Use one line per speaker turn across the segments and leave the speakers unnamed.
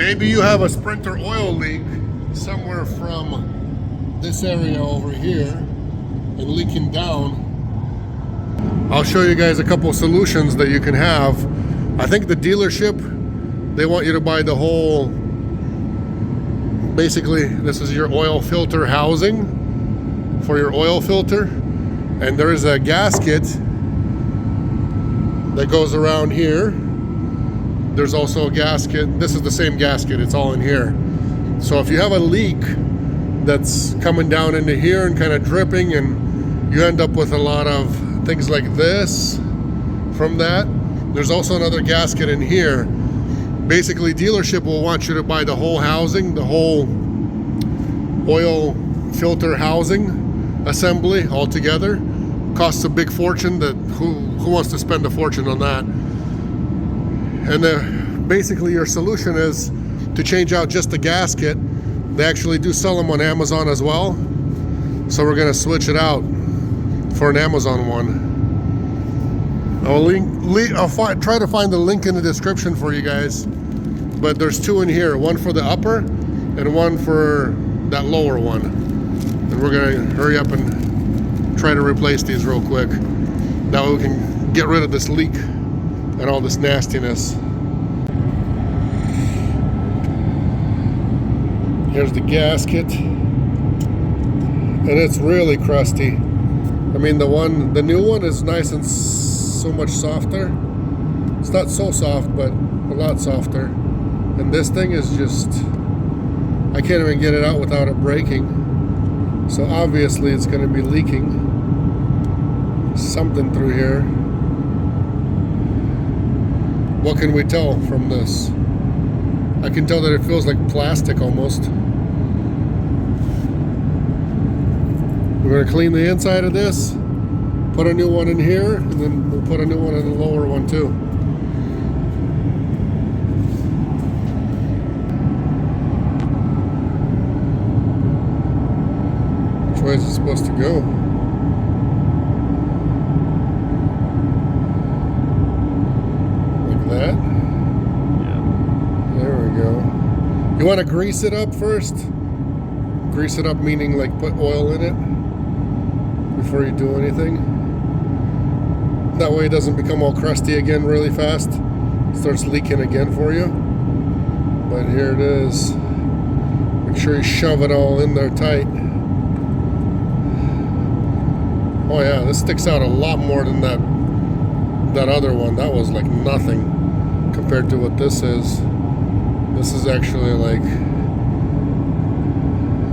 Maybe you have a Sprinter oil leak somewhere from this area over here and leaking down. I'll show you guys a couple of solutions that you can have. I think the dealership, they want you to buy the whole, basically this is your oil filter housing for your oil filter, and there is a gasket that goes around here. There's also a gasket, this is the same gasket, it's all in here. So if you have a leak that's coming down into here and kind of dripping, and you end up with a lot of things like this from that, there's also another gasket in here. Basically, dealership will want you to buy the whole housing, the whole oil filter housing assembly all together. Costs a big fortune. That who wants to spend a fortune on that? And basically your solution is to change out just the gasket. They actually do sell them on Amazon as well. So we're gonna switch it out for an Amazon one. I'll try to find the link in the description for you guys. But there's two in here, one for the upper and one for that lower one. And we're gonna hurry up and try to replace these real quick. That way we can get rid of this leak and all this nastiness. Here's the gasket, and it's really crusty. I mean, the new one is nice and so much softer. It's not so soft, but a lot softer. And this thing is just, I can't even get it out without it breaking. So obviously it's going to be leaking something through here. What can we tell from this? I can tell that it feels like plastic almost. We're going to clean the inside of this, put a new one in here, and then we'll put a new one in the lower one too. Which way is it supposed to go? Like that? Yeah. There we go. You want to grease it up first? Grease it up meaning like put oil in it before you do anything. That way it doesn't become all crusty again really fast. It starts leaking again for you. But here it is. Make sure you shove it all in there tight. Oh yeah, this sticks out a lot more than that other one. That was like nothing compared to what this is. This is actually like,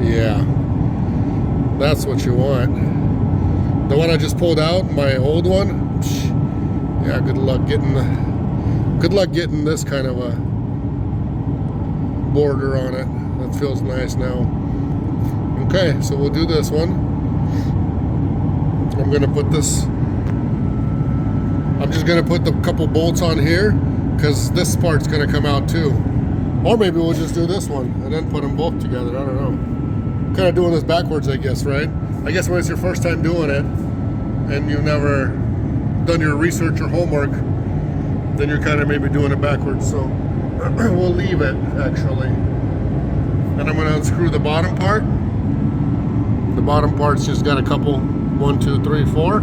yeah, that's what you want. The one I just pulled out, my old one, yeah, good luck getting this kind of a border on it. That feels nice now. Okay, so we'll do this one. I'm just gonna put the couple bolts on here because this part's gonna come out too. Or maybe we'll just do this one and then put them both together. I don't know. Kind of doing this backwards, I guess, right? I guess when it's your first time doing it and you've never done your research or homework, then you're kind of maybe doing it backwards. So we'll leave it actually. And I'm going to unscrew the bottom part. The bottom part's just got a couple, 1, 2, 3, 4.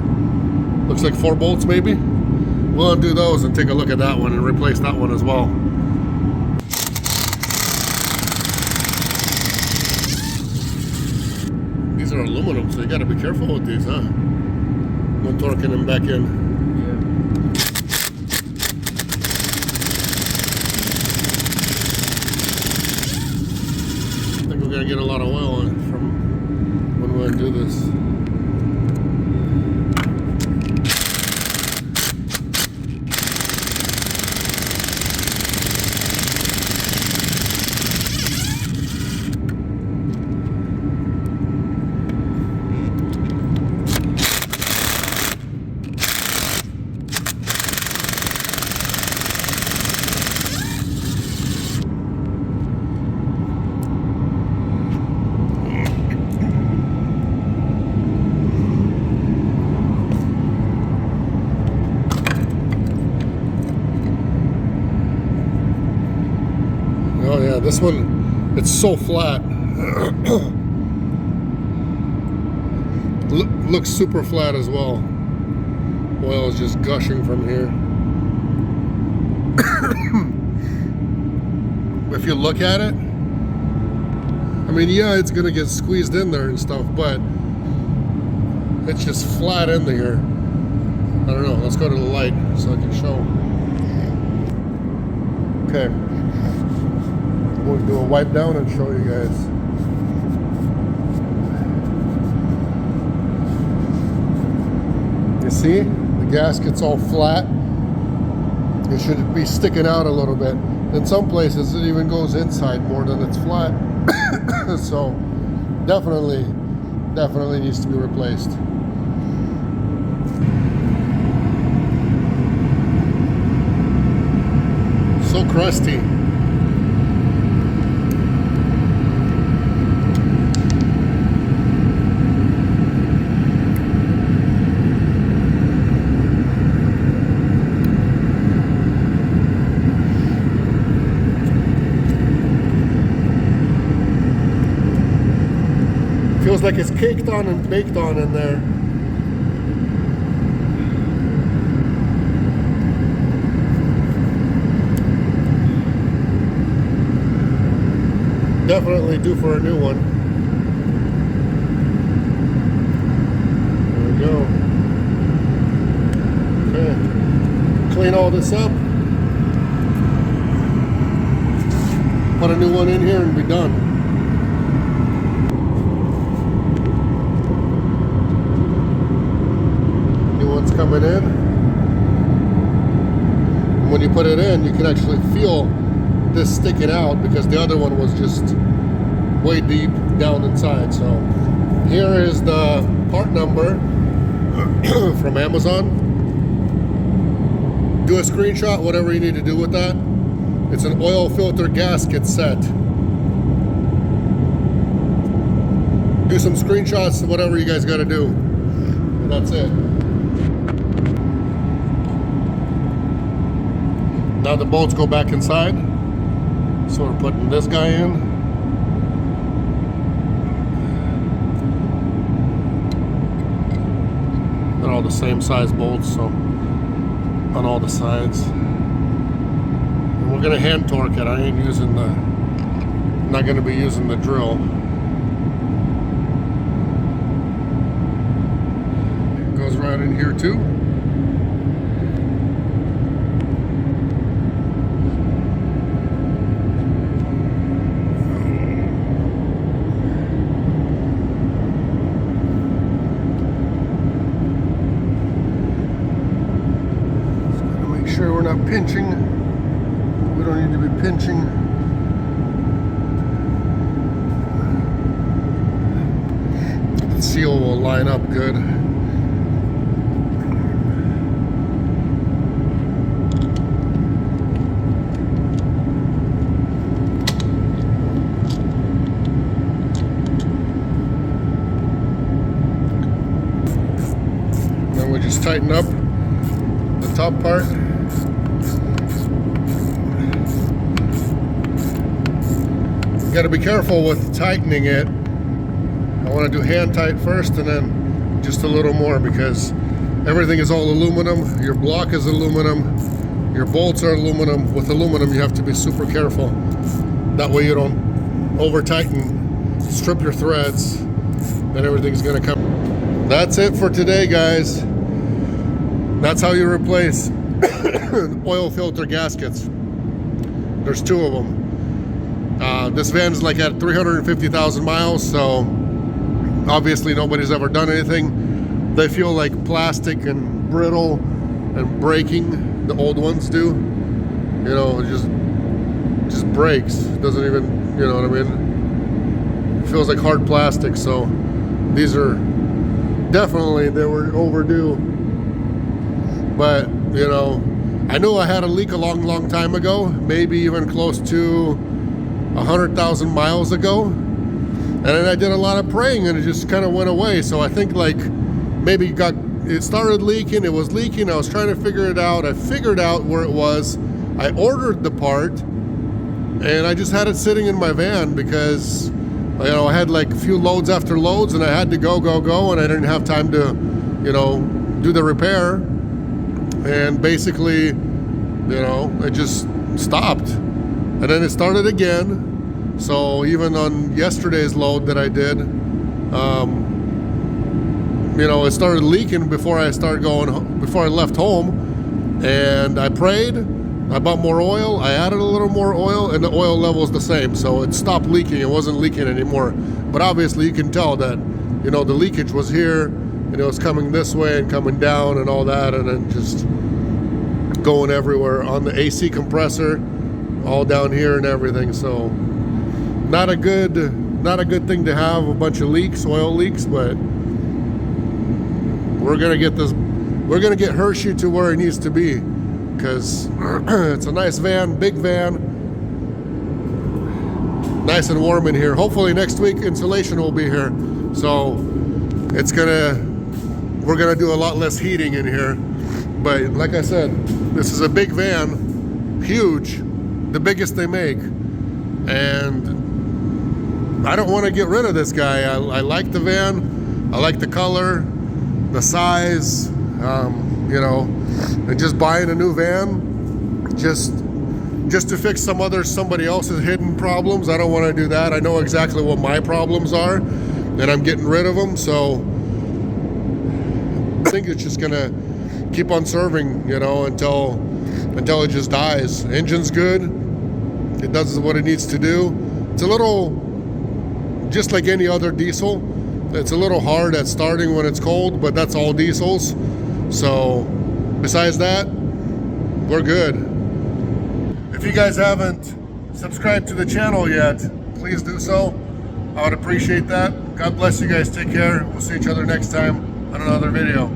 Looks like 4 bolts maybe. We'll undo those and take a look at that one and replace that one as well. These are aluminum, so you got to be careful with these, huh? No torquing them back in. I think we're going to get a lot of oil on it from when we undo this. Yeah, this one, it's so flat. Looks super flat as well. Oil is just gushing from here. If you look at it, I mean, yeah, it's gonna get squeezed in there and stuff, but it's just flat in there. I don't know. Let's go to the light so I can show. Okay. We'll do a wipe down and show you guys. You see? The gasket's all flat. It should be sticking out a little bit. In some places, it even goes inside more than it's flat. So, definitely needs to be replaced. So crusty. Feels like it's caked on and baked on in there. Definitely due for a new one. There we go. Okay. Clean all this up. Put a new one in here and be done. New one's coming in. And when you put it in, you can actually feel this sticking out because the other one was just way deep down inside. So here is the part number from Amazon. Do a screenshot, whatever you need to do with that. It's an oil filter gasket set. Do some screenshots, whatever you guys got to do. And that's it. Now the bolts go back inside. So we're putting this guy in. They're all the same size bolts, so on all the sides. And we're gonna hand torque it. I ain't using the, not gonna be using the drill. It goes right in here too. Sure we're not pinching. We don't need to be pinching. The seal will line up good. Then we just tighten up the top part. Got to be careful with tightening it. I want to do hand tight first and then just a little more because everything is all aluminum. Your block is aluminum. Your bolts are aluminum. With aluminum, you have to be super careful. That way you don't over tighten, strip your threads, and everything's going to come. That's it for today, guys. That's how you replace oil filter gaskets. There's two of them. This van's like at 350,000 miles, so obviously nobody's ever done anything. They feel like plastic and brittle and breaking. The old ones do. You know, it just breaks. It doesn't even, you know what I mean? It feels like hard plastic. So these are definitely, they were overdue. But you know, I knew I had a leak a long time ago, maybe even close to 100,000 miles ago, and then I did a lot of praying and it just kind of went away. So I think like maybe it started leaking, it was leaking, I was trying to figure it out. I figured out where it was. I ordered the part and I just had it sitting in my van because, you know, I had like a few loads after loads, and I had to go, and I didn't have time to, you know, do the repair. And basically, you know, it just stopped. And then it started again. So even on yesterday's load that I did, you know, it started leaking before I left home. And I prayed, I bought more oil, I added a little more oil, and the oil level is the same. So it stopped leaking, it wasn't leaking anymore. But obviously you can tell that, you know, the leakage was here, and it was coming this way and coming down and all that, and then just going everywhere on the AC compressor, all down here and everything. So not a good thing to have a bunch of leaks, oil leaks, but we're gonna get Hershey to where it needs to be, because it's a nice van, big van, nice and warm in here. Hopefully next week insulation will be here, so we're gonna do a lot less heating in here. But like I said, this is a big van, huge, the biggest they make, and I don't want to get rid of this guy. I like the van, I like the color, the size, you know, and just buying a new van just to fix somebody else's hidden problems. I don't want to do that. I know exactly what my problems are, and I'm getting rid of them. So I think it's just gonna keep on serving, you know, until it just dies. Engine's good, it does what it needs to do. It's a little, just like any other diesel, it's a little hard at starting when it's cold, but that's all diesels. So besides that, we're good. If you guys haven't subscribed to the channel yet, please do so. I would appreciate that. God bless you guys. Take care. We'll see each other next time on another video.